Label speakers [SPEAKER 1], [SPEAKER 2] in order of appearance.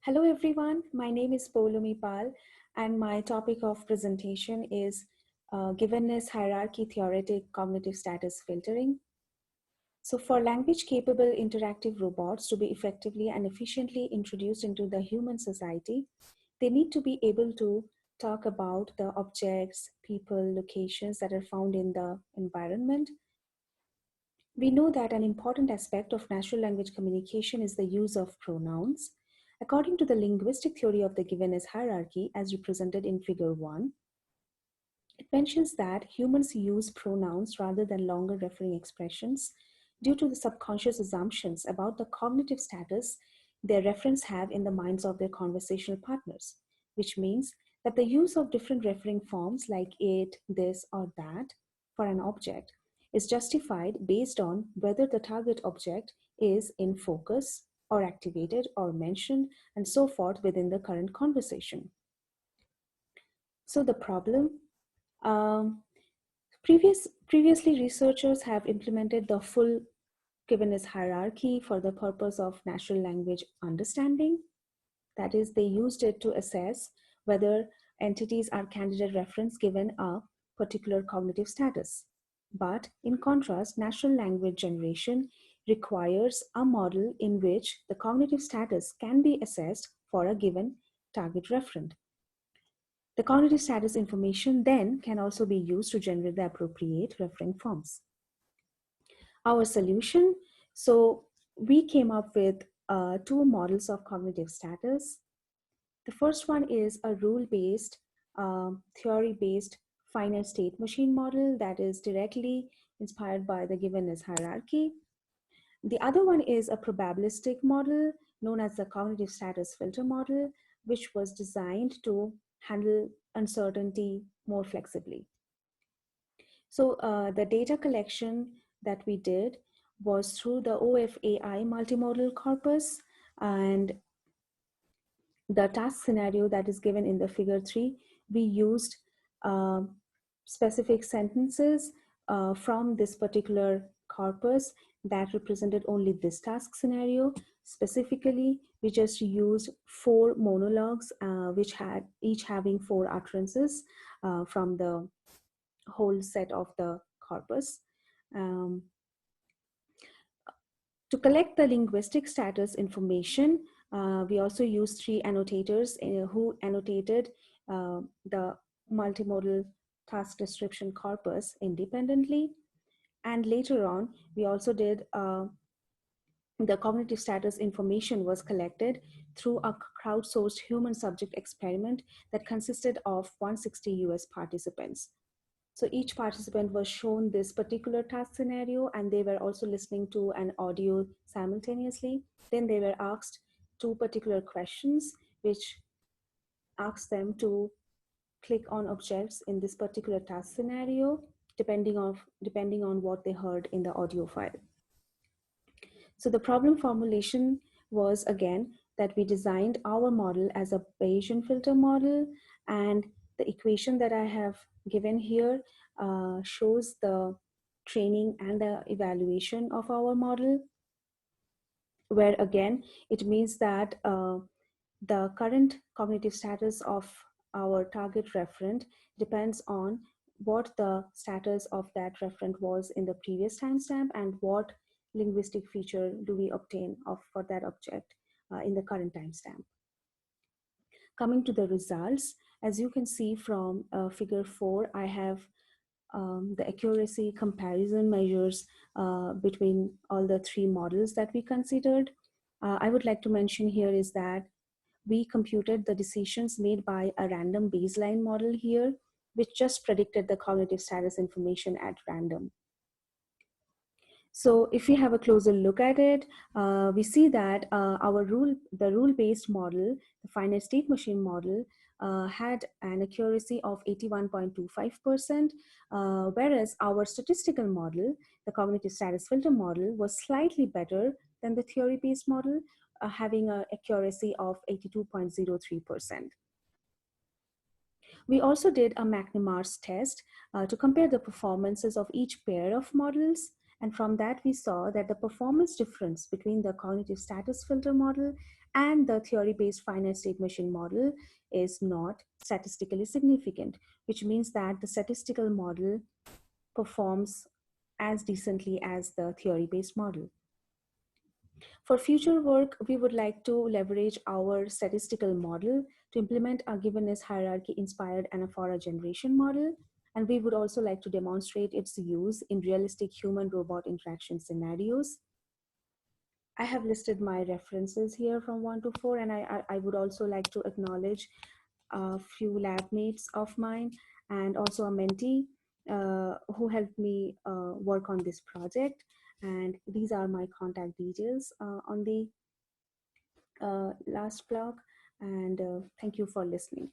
[SPEAKER 1] Hello everyone, my name is Poulomi and my topic of presentation is Givenness Hierarchy Theoretic Cognitive Status Filtering. So for language capable interactive robots to be effectively and efficiently introduced into the human society, they need to be able to talk about the objects, people, locations that are found in the environment. We know that an important aspect of natural language communication is the use of pronouns. According to the linguistic theory of the Givenness hierarchy, as represented in Figure 1, it mentions that humans use pronouns rather than longer referring expressions due to the subconscious assumptions about the cognitive status their referents have in the minds of their conversational partners, which means that the use of different referring forms like it, this, or that for an object is justified based on whether the target object is in focus or activated or mentioned and so forth within the current conversation. So the problem, um, previously researchers have implemented the full Givenness hierarchy for the purpose of natural language understanding. That is, they used it to assess whether entities are candidate reference given a particular cognitive status. But in contrast, natural language generation requires a model in which the cognitive status can be assessed for a given target referent. The cognitive status information then can also be used to generate the appropriate referring forms. Our solution, so we came up with two models of cognitive status. The first one is a rule-based, theory-based finite state machine model that is directly inspired by the Givenness hierarchy. The other one is a probabilistic model known as the cognitive status filter model, which was designed to handle uncertainty more flexibly. So the data collection that we did was through the OFAI multimodal corpus, and the task scenario that is given in the figure 3, we used specific sentences from this particular corpus that represented only this task scenario. Specifically, we just used 4 monologues, which had each having 4 utterances from the whole set of the corpus. Um, to collect the linguistic status information, we also used 3 annotators who annotated the multimodal task description corpus independently. And later on, we also did the cognitive status information was collected through a crowdsourced human subject experiment that consisted of 160 US participants. So each participant was shown this particular task scenario, and they were also listening to an audio simultaneously. Then they were asked 2 particular questions, which asked them to click on objects in this particular task scenario, depending on what they heard in the audio file. So the problem formulation was, again, that we designed our model as a Bayesian filter model, and the equation that I have given here shows the training and the evaluation of our model, where again, it means that the current cognitive status of our target referent depends on what the status of that referent was in the previous timestamp and what linguistic feature do we obtain for that object in the current timestamp. Coming to the results, as you can see from figure 4, I have the accuracy comparison measures between all the 3 models that we considered. I would like to mention here is that we computed the decisions made by a random baseline model here, which just predicted the cognitive status information at random. So if we have a closer look at it, we see that the rule-based model, the finite state machine model, had an accuracy of 81.25%, whereas our statistical model, the cognitive status filter model, was slightly better than the theory-based model, having an accuracy of 82.03%. We also did a McNemar's test to compare the performances of each pair of models, And from that, we saw that the performance difference between the cognitive status filter model and the theory based finite state machine model is not statistically significant, which means that the statistical model performs as decently as the theory based model. For future work, we would like to leverage our statistical model to implement a Givenness hierarchy inspired anaphora generation model. And we would also like to demonstrate its use in realistic human robot interaction scenarios. I have listed my references here from 1 to 4, and I would also like to acknowledge a few lab mates of mine and also a mentee who helped me work on this project. And these are my contact details on the last blog. And thank you for listening.